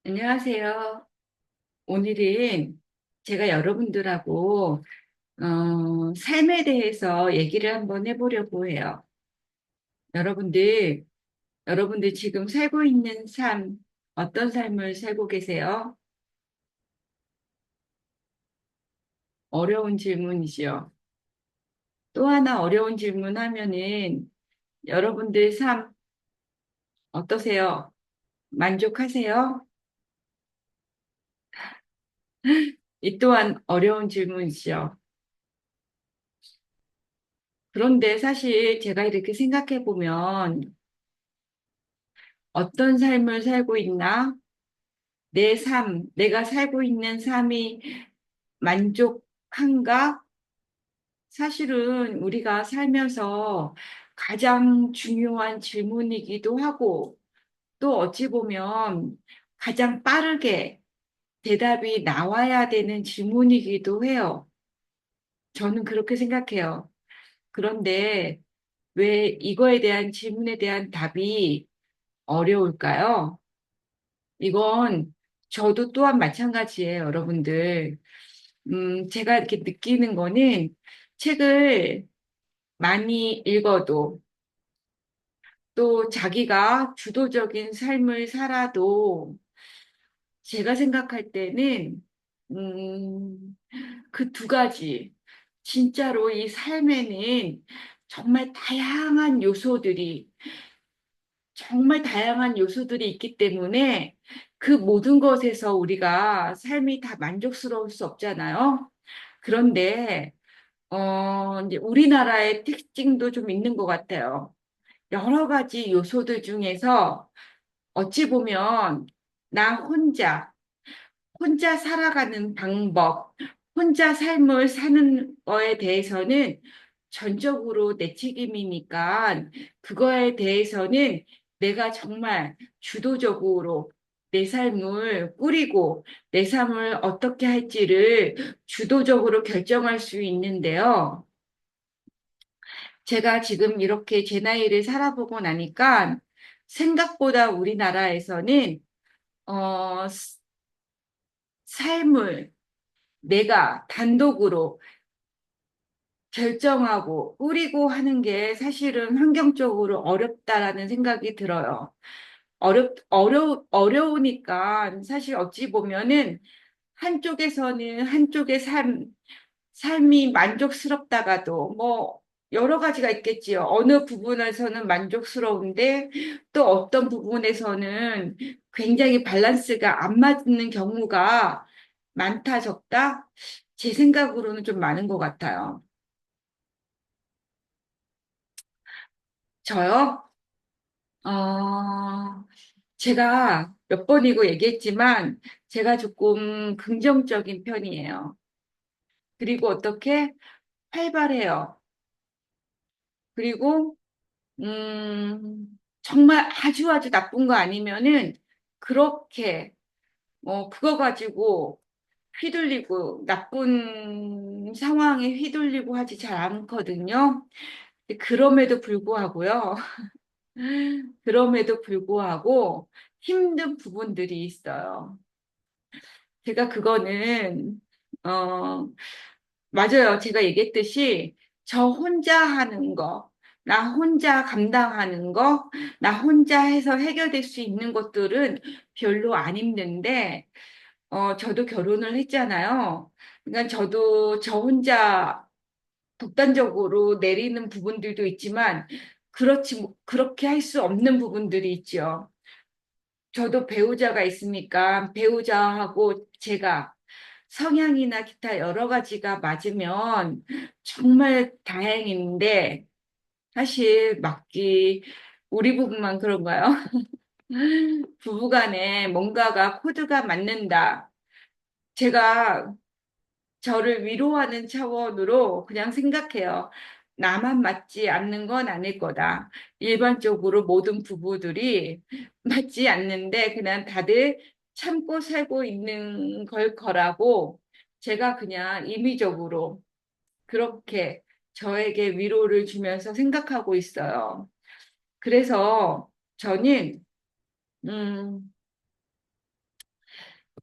안녕하세요. 오늘은 제가 여러분들하고 삶에 대해서 얘기를 한번 해보려고 해요. 여러분들, 여러분들 지금 살고 있는 삶, 어떤 삶을 살고 계세요? 어려운 질문이죠. 또 하나 어려운 질문 하면은 여러분들 삶 어떠세요? 만족하세요? 이 또한 어려운 질문이죠. 그런데 사실 제가 이렇게 생각해 보면 어떤 삶을 살고 있나? 내 삶, 내가 살고 있는 삶이 만족한가? 사실은 우리가 살면서 가장 중요한 질문이기도 하고, 또 어찌 보면 가장 빠르게 대답이 나와야 되는 질문이기도 해요. 저는 그렇게 생각해요. 그런데 왜 이거에 대한 질문에 대한 답이 어려울까요? 이건 저도 또한 마찬가지예요, 여러분들. 제가 이렇게 느끼는 거는 책을 많이 읽어도 또 자기가 주도적인 삶을 살아도 제가 생각할 때는, 그 두 가지. 진짜로 이 삶에는 정말 다양한 요소들이, 정말 다양한 요소들이 있기 때문에 그 모든 것에서 우리가 삶이 다 만족스러울 수 없잖아요. 그런데 이제 우리나라의 특징도 좀 있는 것 같아요. 여러 가지 요소들 중에서 어찌 보면 나 혼자 살아가는 방법, 혼자 삶을 사는 거에 대해서는 전적으로 내 책임이니까 그거에 대해서는 내가 정말 주도적으로 내 삶을 꾸리고 내 삶을 어떻게 할지를 주도적으로 결정할 수 있는데요. 제가 지금 이렇게 제 나이를 살아보고 나니까 생각보다 우리나라에서는 어, 삶을 내가 단독으로 결정하고 꾸리고 하는 게 사실은 환경적으로 어렵다라는 생각이 들어요. 어려우니까 사실 어찌 보면은 한쪽에서는 한쪽의 삶이 만족스럽다가도 뭐 여러 가지가 있겠지요. 어느 부분에서는 만족스러운데 또 어떤 부분에서는 굉장히 밸런스가 안 맞는 경우가 많다, 적다? 제 생각으로는 좀 많은 것 같아요. 저요? 어, 제가 몇 번이고 얘기했지만 제가 조금 긍정적인 편이에요. 그리고 어떻게 활발해요. 그리고 정말 아주 아주 나쁜 거 아니면은 그렇게 그거 가지고 휘둘리고 나쁜 상황에 휘둘리고 하지 잘 않거든요. 그럼에도 불구하고요. 그럼에도 불구하고 힘든 부분들이 있어요. 제가 그거는 어 맞아요. 제가 얘기했듯이 저 혼자 하는 거, 나 혼자 감당하는 거, 나 혼자 해서 해결될 수 있는 것들은 별로 안 힘든데, 저도 결혼을 했잖아요. 그러니까 저도 저 혼자 독단적으로 내리는 부분들도 있지만, 그렇게 할 수 없는 부분들이 있죠. 저도 배우자가 있으니까 배우자하고 제가 성향이나 기타 여러 가지가 맞으면 정말 다행인데 사실 우리 부부만 그런가요? 부부간에 뭔가가 코드가 맞는다. 제가 저를 위로하는 차원으로 그냥 생각해요. 나만 맞지 않는 건 아닐 거다. 일반적으로 모든 부부들이 맞지 않는데 그냥 다들 참고 살고 있는 걸 거라고 제가 그냥 임의적으로 그렇게 저에게 위로를 주면서 생각하고 있어요. 그래서 저는, 음,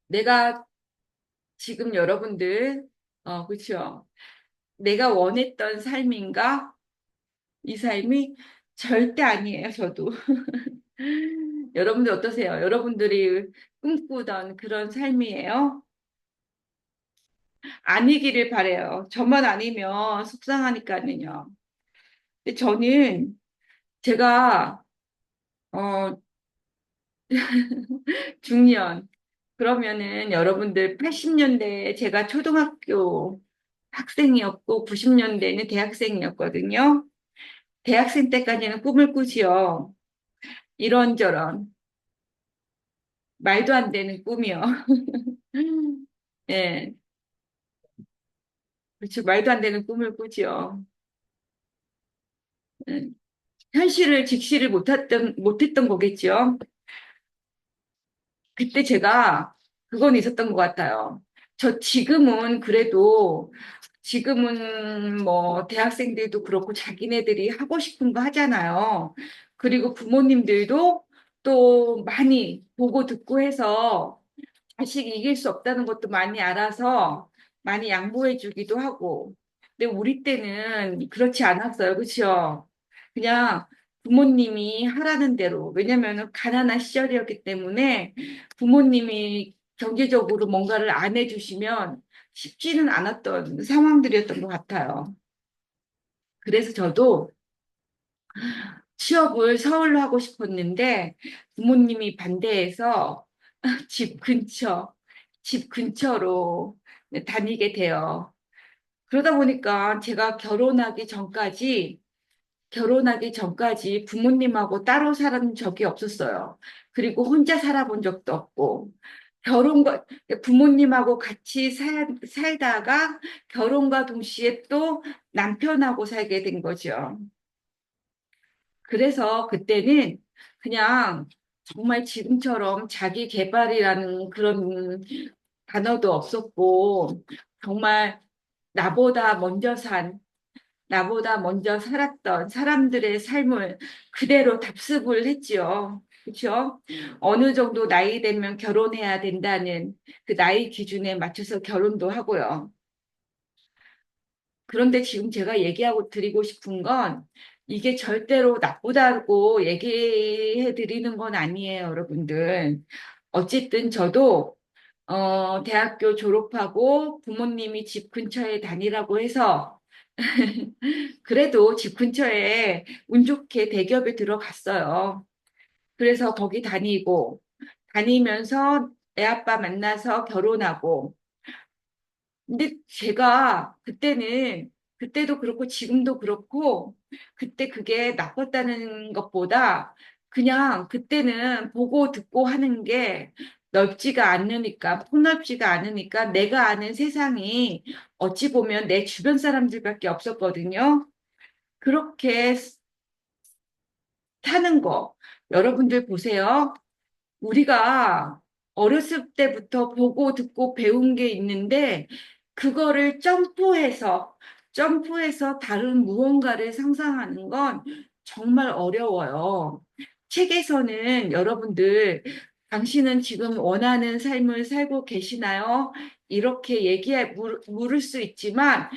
내가 지금 여러분들, 그렇죠. 내가 원했던 삶인가? 이 삶이 절대 아니에요, 저도. 여러분들 어떠세요? 여러분들이 꿈꾸던 그런 삶이에요? 아니기를 바래요. 저만 아니면 속상하니까는요. 근데 저는 제가 어 중년 그러면은 여러분들 80년대에 제가 초등학교 학생이었고 90년대에는 대학생이었거든요. 대학생 때까지는 꿈을 꾸지요. 이런저런 말도 안 되는 꿈이요. 예, 그렇죠. 말도 안 되는 꿈을 꾸지요. 예, 현실을 직시를 못했던 거겠죠. 그때 제가 그건 있었던 것 같아요. 저 지금은 그래도 지금은 뭐 대학생들도 그렇고 자기네들이 하고 싶은 거 하잖아요. 그리고 부모님들도 또 많이 보고 듣고 해서 자식이 이길 수 없다는 것도 많이 알아서 많이 양보해 주기도 하고. 근데 우리 때는 그렇지 않았어요. 그렇죠? 그냥 부모님이 하라는 대로. 왜냐면은 가난한 시절이었기 때문에 부모님이 경제적으로 뭔가를 안 해주시면 쉽지는 않았던 상황들이었던 것 같아요. 그래서 저도 취업을 서울로 하고 싶었는데 부모님이 반대해서 집 근처, 집 근처로 다니게 돼요. 그러다 보니까 제가 결혼하기 전까지 부모님하고 따로 살은 적이 없었어요. 그리고 혼자 살아본 적도 없고, 결혼과, 부모님하고 같이 살다가 결혼과 동시에 또 남편하고 살게 된 거죠. 그래서 그때는 그냥 정말 지금처럼 자기 개발이라는 그런 단어도 없었고, 정말 나보다 먼저 산, 나보다 먼저 살았던 사람들의 삶을 그대로 답습을 했지요. 그렇죠? 어느 정도 나이 되면 결혼해야 된다는 그 나이 기준에 맞춰서 결혼도 하고요. 그런데 지금 제가 얘기하고 드리고 싶은 건 이게 절대로 나쁘다고 얘기해 드리는 건 아니에요, 여러분들. 어쨌든 저도 대학교 졸업하고 부모님이 집 근처에 다니라고 해서 그래도 집 근처에 운 좋게 대기업에 들어갔어요. 그래서 거기 다니면서 애 아빠 만나서 결혼하고 근데 제가 그때도 그렇고 지금도 그렇고, 그때 그게 나빴다는 것보다 그냥 그때는 보고 듣고 하는 게 넓지가 않으니까, 폭넓지가 않으니까 내가 아는 세상이 어찌 보면 내 주변 사람들밖에 없었거든요. 그렇게 사는 거. 여러분들 보세요. 우리가 어렸을 때부터 보고 듣고 배운 게 있는데, 그거를 점프해서 다른 무언가를 상상하는 건 정말 어려워요. 책에서는 여러분들, 당신은 지금 원하는 삶을 살고 계시나요? 이렇게 물을 수 있지만,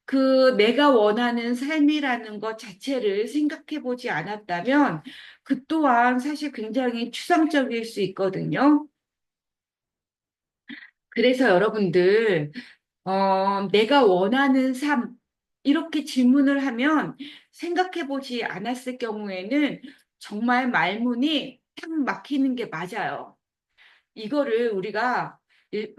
그 내가 원하는 삶이라는 것 자체를 생각해 보지 않았다면 그 또한 사실 굉장히 추상적일 수 있거든요. 그래서 여러분들, 내가 원하는 삶, 이렇게 질문을 하면 생각해 보지 않았을 경우에는 정말 말문이 탁 막히는 게 맞아요. 이거를 우리가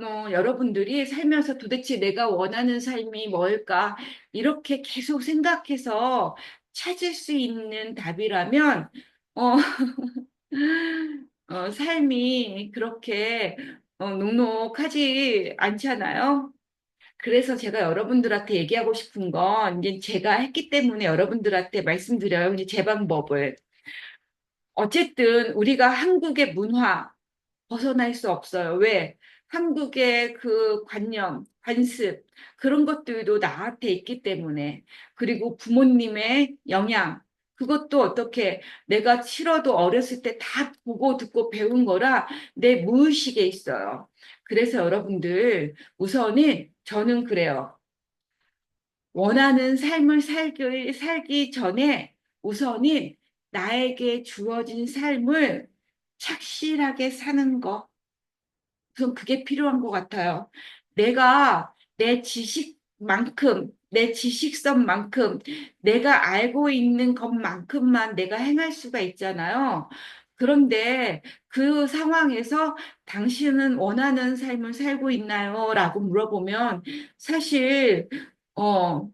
여러분들이 살면서 도대체 내가 원하는 삶이 뭘까? 이렇게 계속 생각해서 찾을 수 있는 답이라면, 어, 삶이 그렇게 녹록하지 않잖아요. 그래서 제가 여러분들한테 얘기하고 싶은 건 이제 제가 했기 때문에 여러분들한테 말씀드려요. 이제 제 방법을. 어쨌든 우리가 한국의 문화, 벗어날 수 없어요. 왜? 한국의 그 관념, 관습, 그런 것들도 나한테 있기 때문에. 그리고 부모님의 영향, 그것도 어떻게 내가 싫어도 어렸을 때 다 보고 듣고 배운 거라 내 무의식에 있어요. 그래서 여러분들 우선은 저는 그래요. 원하는 삶을 살기 전에 우선은 나에게 주어진 삶을 착실하게 사는 거. 전 그게 필요한 것 같아요. 내가 내 지식만큼, 내 지식선만큼, 내가 알고 있는 것만큼만 내가 행할 수가 있잖아요. 그런데 그 상황에서 당신은 원하는 삶을 살고 있나요? 라고 물어보면 사실, 어,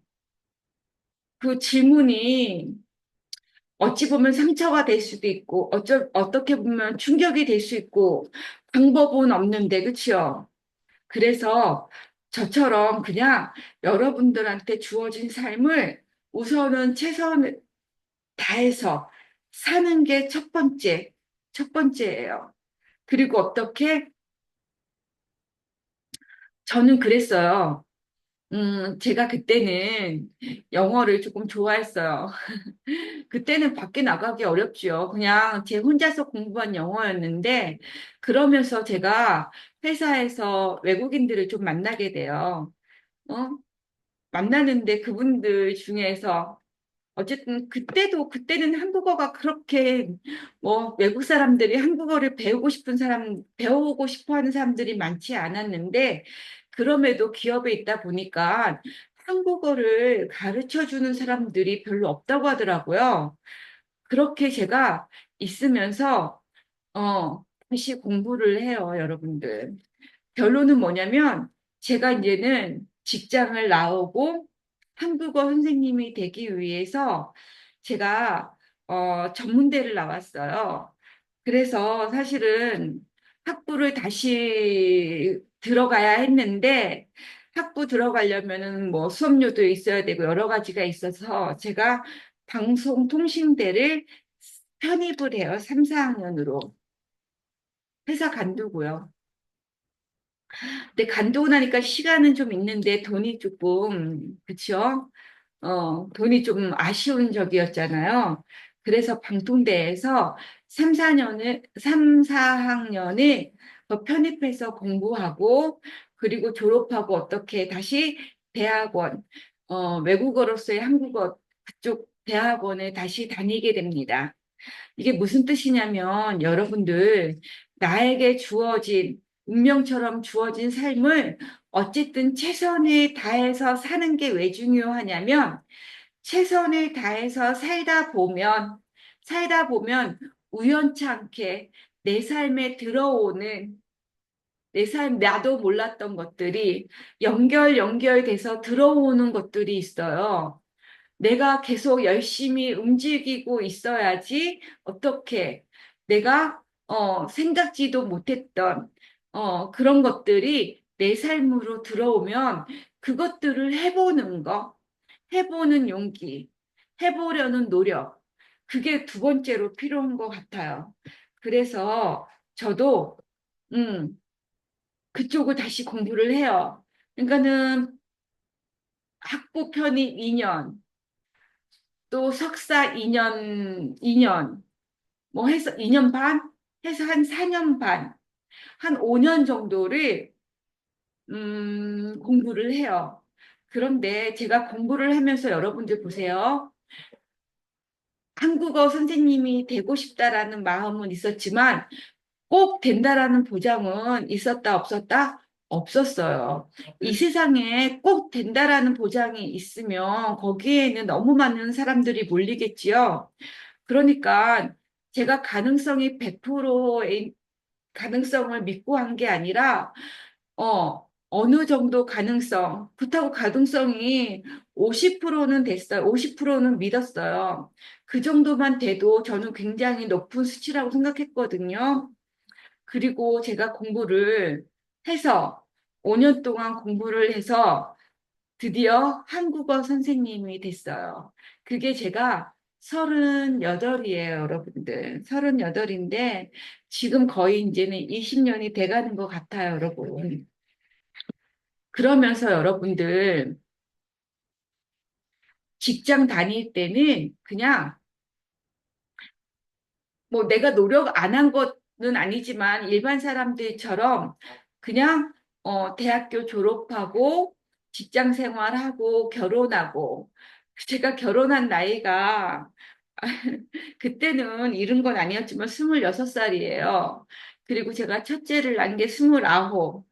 그 질문이 어찌 보면 상처가 될 수도 있고, 어떻게 보면 충격이 될 수 있고, 방법은 없는데, 그치요? 그래서 저처럼 그냥 여러분들한테 주어진 삶을 우선은 최선을 다해서 사는 게 첫 번째예요. 그리고 어떻게 저는 그랬어요. 제가 그때는 영어를 조금 좋아했어요. 그때는 밖에 나가기 어렵죠. 그냥 제 혼자서 공부한 영어였는데, 그러면서 제가 회사에서 외국인들을 좀 만나게 돼요. 어? 만나는데 그분들 중에서 어쨌든 그때는 한국어가 그렇게 뭐 외국 사람들이 한국어를 배우고 싶어 하는 사람들이 많지 않았는데 그럼에도 기업에 있다 보니까 한국어를 가르쳐 주는 사람들이 별로 없다고 하더라고요. 그렇게 제가 있으면서 다시 공부를 해요, 여러분들. 결론은 뭐냐면 제가 이제는 직장을 나오고 한국어 선생님이 되기 위해서 제가 전문대를 나왔어요. 그래서 사실은 학부를 다시 들어가야 했는데 학부 들어가려면은 뭐 수업료도 있어야 되고 여러 가지가 있어서 제가 방송통신대를 편입을 해요. 3, 4학년으로. 회사 간두고요. 근데 간두고 나니까 시간은 좀 있는데 돈이 조금, 그쵸? 돈이 좀 아쉬운 적이었잖아요. 그래서 방통대에서 3, 4학년을 편입해서 공부하고, 그리고 졸업하고 어떻게 다시 대학원, 외국어로서의 한국어 그쪽 대학원에 다시 다니게 됩니다. 이게 무슨 뜻이냐면 여러분들 나에게 주어진 운명처럼 주어진 삶을 어쨌든 최선을 다해서 사는 게 왜 중요하냐면 최선을 다해서 살다 보면 우연찮게 내 삶에 들어오는 내 삶, 나도 몰랐던 것들이 연결돼서 들어오는 것들이 있어요. 내가 계속 열심히 움직이고 있어야지 어떻게 내가 생각지도 못했던 그런 것들이 내 삶으로 들어오면 그것들을 해보는 용기, 해보려는 노력, 그게 두 번째로 필요한 것 같아요. 그래서 저도 음, 그쪽을 다시 공부를 해요. 그러니까는 학부 편입 2년, 또 석사 2년 뭐 해서 2년 반? 해서 한 4년 반, 한 5년 정도를, 공부를 해요. 그런데 제가 공부를 하면서 여러분들 보세요. 한국어 선생님이 되고 싶다라는 마음은 있었지만 꼭 된다라는 보장은 있었다, 없었다? 없었어요. 이 세상에 꼭 된다라는 보장이 있으면 거기에는 너무 많은 사람들이 몰리겠지요. 그러니까 제가 가능성이 100%의 가능성을 믿고 한 게 아니라, 어느 정도 가능성, 그렇다고 가능성이 50%는 됐어요. 50%는 믿었어요. 그 정도만 돼도 저는 굉장히 높은 수치라고 생각했거든요. 그리고 제가 공부를 해서, 5년 동안 공부를 해서 드디어 한국어 선생님이 됐어요. 그게 제가 38이에요, 여러분들. 38인데 지금 거의 이제는 20년이 돼가는 것 같아요, 여러분. 그러면서 여러분들 직장 다닐 때는 그냥 뭐 내가 노력 안 한 것은 아니지만 일반 사람들처럼 그냥 대학교 졸업하고 직장 생활하고 결혼하고 제가 결혼한 나이가 그때는 이른 건 아니었지만 26살이에요. 그리고 제가 첫째를 낳은 게 29,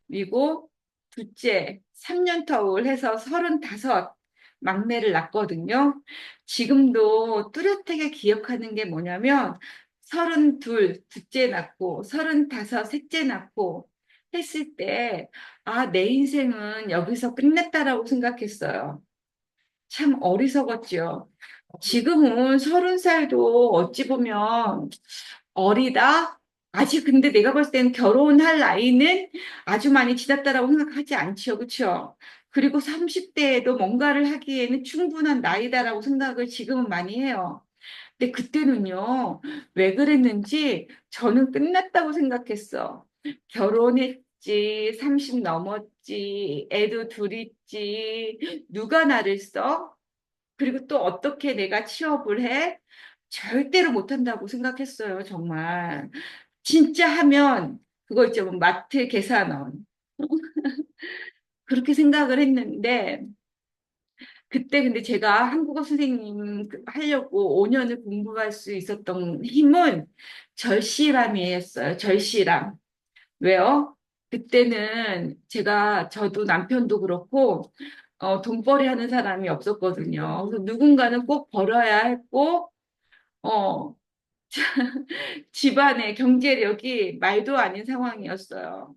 그리고 둘째 3년 터울 해서 35 막내를 낳거든요. 지금도 뚜렷하게 기억하는 게 뭐냐면 32 둘째 낳고 35 셋째 낳고 했을 때 아, 내 인생은 여기서 끝냈다라고 생각했어요. 참 어리석었죠. 지금은 30살도 어찌 보면 어리다? 아직 근데 내가 봤을 때는 결혼할 나이는 아주 많이 지났다라고 생각하지 않죠. 그렇죠? 그리고 30대에도 뭔가를 하기에는 충분한 나이다라고 생각을 지금은 많이 해요. 근데 그때는요, 왜 그랬는지 저는 끝났다고 생각했어. 결혼했지, 30 넘었지, 애도 둘 있지, 누가 나를 써? 그리고 또 어떻게 내가 취업을 해? 절대로 못한다고 생각했어요, 정말. 진짜 하면 그거 있죠, 뭐 마트 계산원. 그렇게 생각을 했는데, 그때 근데 제가 한국어 선생님 하려고 5년을 공부할 수 있었던 힘은 절실함이었어요, 절실함. 왜요? 그때는 저도 남편도 그렇고, 돈벌이 하는 사람이 없었거든요. 그래서 누군가는 꼭 벌어야 했고, 어, 집안의 경제력이 말도 아닌 상황이었어요.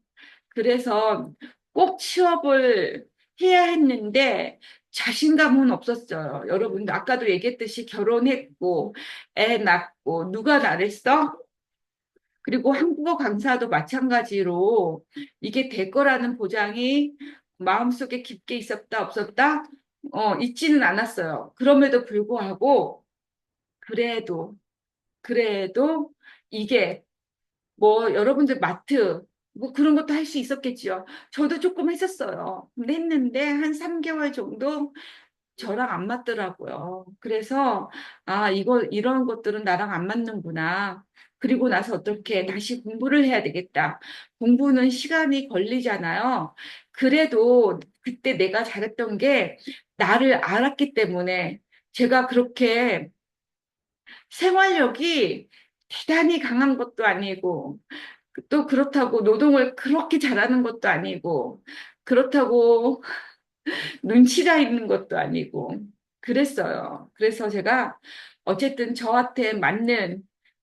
그래서 꼭 취업을 해야 했는데 자신감은 없었어요. 여러분들 아까도 얘기했듯이 결혼했고 애 낳고 누가 나랬어? 그리고 한국어 강사도 마찬가지로 이게 될 거라는 보장이 마음속에 깊게 있었다 없었다? 있지는 않았어요. 그럼에도 불구하고 그래도 그래도 이게 뭐 여러분들 마트 뭐 그런 것도 할 수 있었겠지요. 저도 조금 했었어요. 근데 했는데 한 3개월 정도 저랑 안 맞더라고요. 그래서 아, 이런 것들은 나랑 안 맞는구나. 그리고 나서 어떻게 다시 공부를 해야 되겠다. 공부는 시간이 걸리잖아요. 그래도 그때 내가 잘했던 게 나를 알았기 때문에 제가 그렇게 생활력이 대단히 강한 것도 아니고 또 그렇다고 노동을 그렇게 잘하는 것도 아니고 그렇다고 눈치가 있는 것도 아니고 그랬어요. 그래서 제가 어쨌든 저한테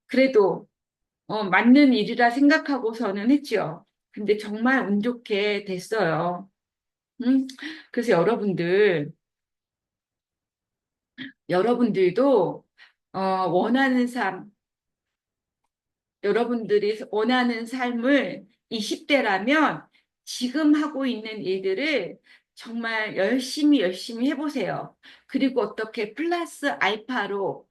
그래도 맞는 일이라 생각하고서는 했죠. 근데 정말 운 좋게 됐어요. 음? 그래서 여러분들도 원하는 삶, 여러분들이 원하는 삶을 20대라면 지금 하고 있는 일들을 정말 열심히 해보세요. 그리고 어떻게 플러스 알파로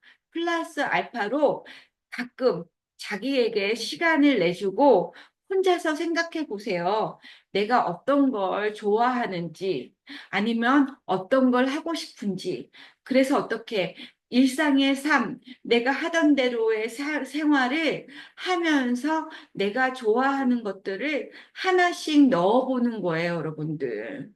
가끔 자기에게 시간을 내주고 혼자서 생각해 보세요. 내가 어떤 걸 좋아하는지 아니면 어떤 걸 하고 싶은지. 그래서 어떻게 일상의 삶, 내가 하던 대로의 생활을 하면서 내가 좋아하는 것들을 하나씩 넣어보는 거예요, 여러분들.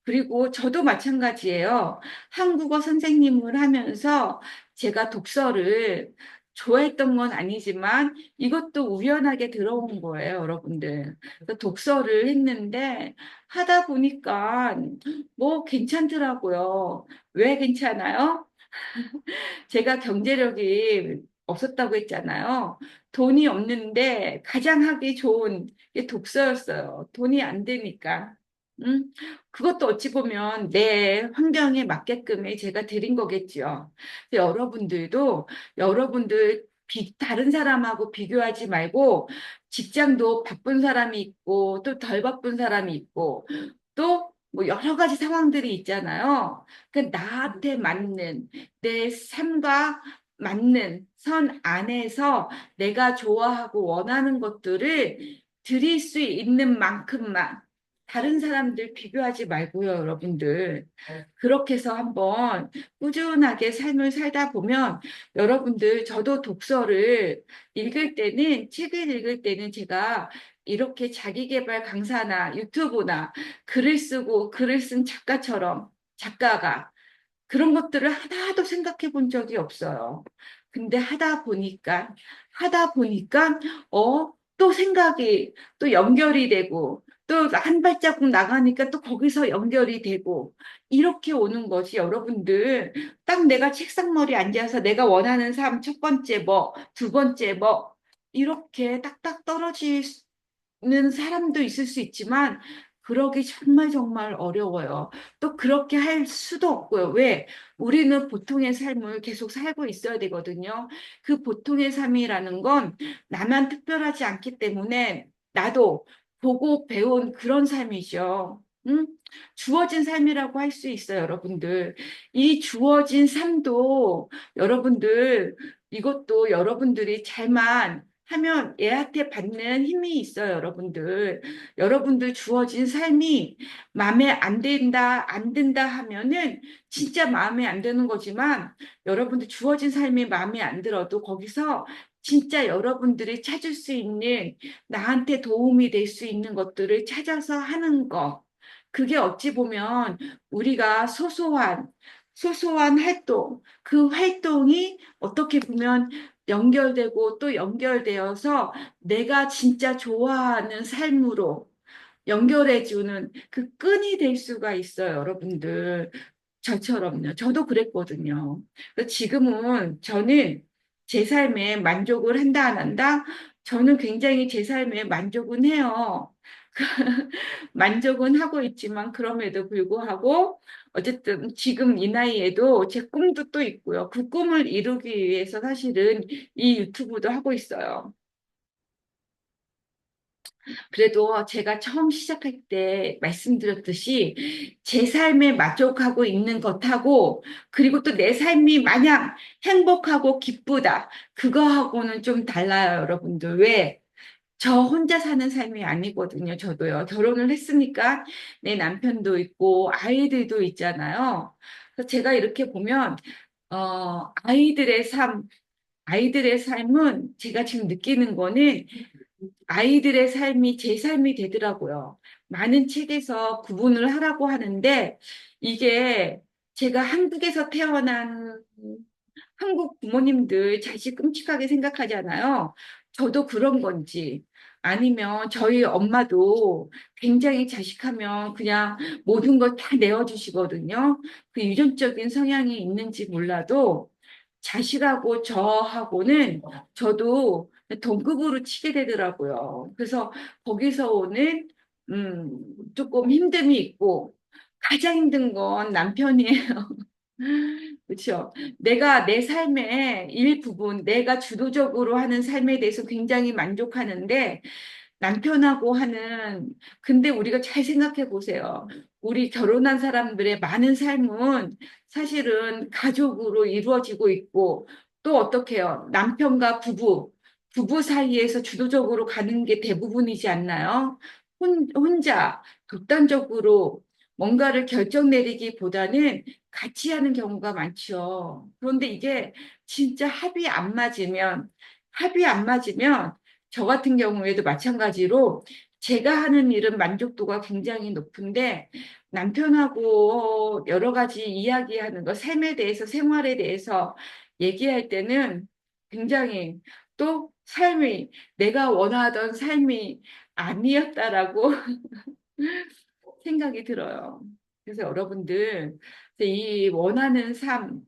그리고 저도 마찬가지예요. 한국어 선생님을 하면서 제가 독서를 좋아했던 건 아니지만 이것도 우연하게 들어온 거예요, 여러분들. 그래서 독서를 했는데 하다 보니까 뭐 괜찮더라고요. 왜 괜찮아요? 제가 경제력이 없었다고 했잖아요. 돈이 없는데 가장 하기 좋은 게 독서였어요. 돈이 안 되니까. 음? 그것도 어찌 보면 내 환경에 맞게끔의 제가 드린 거겠죠. 여러분들도 다른 사람하고 비교하지 말고 직장도 바쁜 사람이 있고 또 덜 바쁜 사람이 있고 또 뭐 여러 가지 상황들이 있잖아요. 그 나한테 맞는 내 삶과 맞는 선 안에서 내가 좋아하고 원하는 것들을 드릴 수 있는 만큼만. 다른 사람들 비교하지 말고요, 여러분들. 그렇게 해서 한번 꾸준하게 삶을 살다 보면 여러분들, 저도 독서를 읽을 때는, 책을 읽을 때는 제가 이렇게 자기계발 강사나 유튜브나 글을 쓰고 글을 쓴 작가처럼 작가가 그런 것들을 하나도 생각해 본 적이 없어요. 근데 하다 보니까, 또 생각이 또 연결이 되고, 또 한 발자국 나가니까 또 거기서 연결이 되고, 이렇게 오는 것이 여러분들, 딱 내가 책상머리에 앉아서 내가 원하는 삶 첫 번째 뭐, 두 번째 뭐, 이렇게 딱딱 떨어지는 사람도 있을 수 있지만, 그러기 정말 정말 어려워요. 또 그렇게 할 수도 없고요. 왜? 우리는 보통의 삶을 계속 살고 있어야 되거든요. 그 보통의 삶이라는 건 나만 특별하지 않기 때문에 나도 보고 배운 그런 삶이죠. 응? 주어진 삶이라고 할 수 있어요, 여러분들. 이 주어진 삶도 여러분들, 이것도 여러분들이 잘만 하면 얘한테 받는 힘이 있어요, 여러분들. 여러분들 주어진 삶이 마음에 안 든다, 안 든다 하면은 진짜 마음에 안 드는 거지만 여러분들 주어진 삶이 마음에 안 들어도 거기서 진짜 여러분들이 찾을 수 있는 나한테 도움이 될 수 있는 것들을 찾아서 하는 거. 그게 어찌 보면 우리가 소소한 활동, 그 활동이 어떻게 보면 연결되고 또 연결되어서 내가 진짜 좋아하는 삶으로 연결해주는 그 끈이 될 수가 있어요, 여러분들. 저처럼요. 저도 그랬거든요. 그래서 지금은 저는 제 삶에 만족을 한다, 안 한다? 저는 굉장히 제 삶에 만족은 해요. 만족은 하고 있지만, 그럼에도 불구하고, 어쨌든 지금 이 나이에도 제 꿈도 또 있고요. 그 꿈을 이루기 위해서 사실은 이 유튜브도 하고 있어요. 그래도 제가 처음 시작할 때 말씀드렸듯이 제 삶에 만족하고 있는 것하고 그리고 또 내 삶이 마냥 행복하고 기쁘다. 그거하고는 좀 달라요, 여러분들. 왜? 저 혼자 사는 삶이 아니거든요, 저도요. 결혼을 했으니까 내 남편도 있고 아이들도 있잖아요. 그래서 제가 이렇게 보면, 아이들의 삶은 제가 지금 느끼는 거는 아이들의 삶이 제 삶이 되더라고요. 많은 책에서 구분을 하라고 하는데 이게 제가 한국에서 태어난 한국 부모님들 자식 끔찍하게 생각하잖아요. 저도 그런 건지 아니면 저희 엄마도 굉장히 자식하면 그냥 모든 걸 다 내어주시거든요. 그 유전적인 성향이 있는지 몰라도 자식하고 저하고는 저도 동급으로 치게 되더라고요. 그래서 거기서 오는 조금 힘듦이 있고 가장 힘든 건 남편이에요. 그렇죠. 내가 내 삶의 일부분, 내가 주도적으로 하는 삶에 대해서 굉장히 만족하는데 남편하고 하는, 근데 우리가 잘 생각해 보세요. 우리 결혼한 사람들의 많은 삶은 사실은 가족으로 이루어지고 있고 또 어떻게 해요? 남편과 부부 사이에서 주도적으로 가는 게 대부분이지 않나요? 혼자 독단적으로 뭔가를 결정 내리기보다는 같이 하는 경우가 많죠. 그런데 이게 진짜 합이 안 맞으면 저 같은 경우에도 마찬가지로 제가 하는 일은 만족도가 굉장히 높은데 남편하고 여러 가지 이야기하는 거, 삶에 대해서, 생활에 대해서 얘기할 때는 굉장히 또 내가 원하던 삶이 아니었다라고 생각이 들어요. 그래서 여러분들, 이 원하는 삶,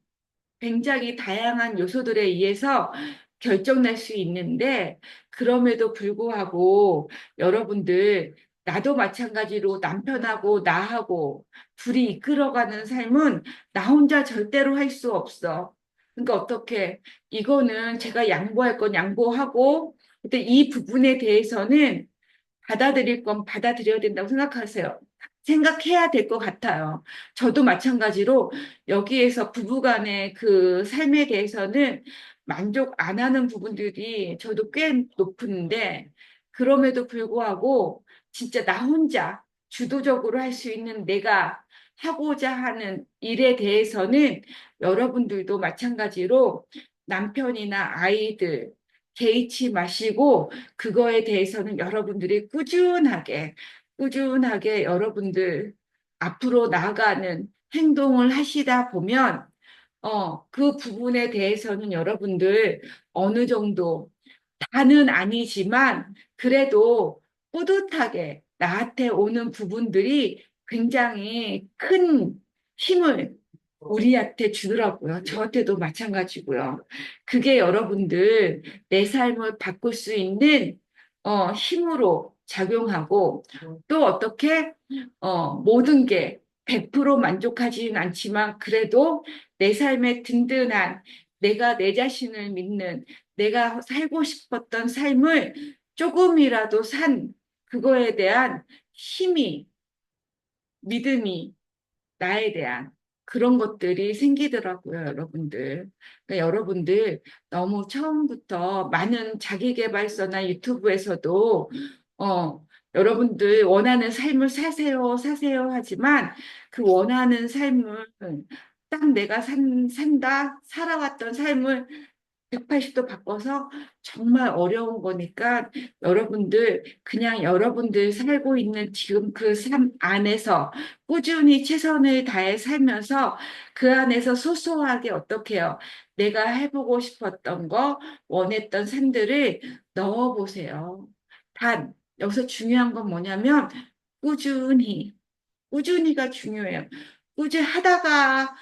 굉장히 다양한 요소들에 의해서 결정날 수 있는데, 그럼에도 불구하고 여러분들, 나도 마찬가지로 남편하고 나하고 둘이 이끌어가는 삶은 나 혼자 절대로 할 수 없어. 그러니까 어떻게, 이거는 제가 양보할 건 양보하고, 근데 이 부분에 대해서는 받아들일 건 받아들여야 된다고 생각해야 될 것 같아요. 저도 마찬가지로 여기에서 부부간의 그 삶에 대해서는 만족 안 하는 부분들이 저도 꽤 높은데, 그럼에도 불구하고 진짜 나 혼자 주도적으로 할 수 있는 내가 하고자 하는 일에 대해서는 여러분들도 마찬가지로 남편이나 아이들 개의치 마시고 그거에 대해서는 여러분들이 꾸준하게 여러분들 앞으로 나아가는 행동을 하시다 보면 그 부분에 대해서는 여러분들 어느 정도 다는 아니지만 그래도 뿌듯하게 나한테 오는 부분들이 굉장히 큰 힘을 우리한테 주더라고요. 저한테도 마찬가지고요. 그게 여러분들 내 삶을 바꿀 수 있는 힘으로 작용하고 또 어떻게 모든 게 100% 만족하지는 않지만 그래도 내 삶의 든든한 내가 내 자신을 믿는 내가 살고 싶었던 삶을 조금이라도 산 그거에 대한 힘이, 믿음이 나에 대한 그런 것들이 생기더라고요, 여러분들. 그러니까 여러분들 너무 처음부터 많은 자기계발서나 유튜브에서도 여러분들 원하는 삶을 사세요 하지만 그 원하는 삶을 딱 내가 살아왔던 삶을 180도 바꿔서 정말 어려운 거니까 여러분들 그냥 여러분들 살고 있는 지금 그 삶 안에서 꾸준히 최선을 다해 살면서 그 안에서 소소하게 어떻게 해요? 내가 해보고 싶었던 거, 원했던 삶들을 넣어보세요. 단, 여기서 중요한 건 뭐냐면 꾸준히 꾸준히가 중요해요. 꾸준히 하다가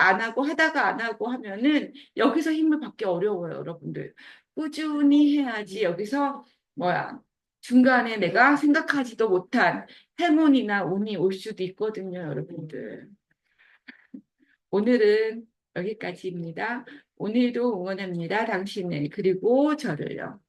안 하고 하다가 안 하고 하면은 여기서 힘을 받기 어려워요, 여러분들. 꾸준히 해야지 여기서 뭐야 중간에 내가 생각하지도 못한 행운이나 운이 올 수도 있거든요, 여러분들. 오늘은 여기까지입니다. 오늘도 응원합니다, 당신을 그리고 저를요.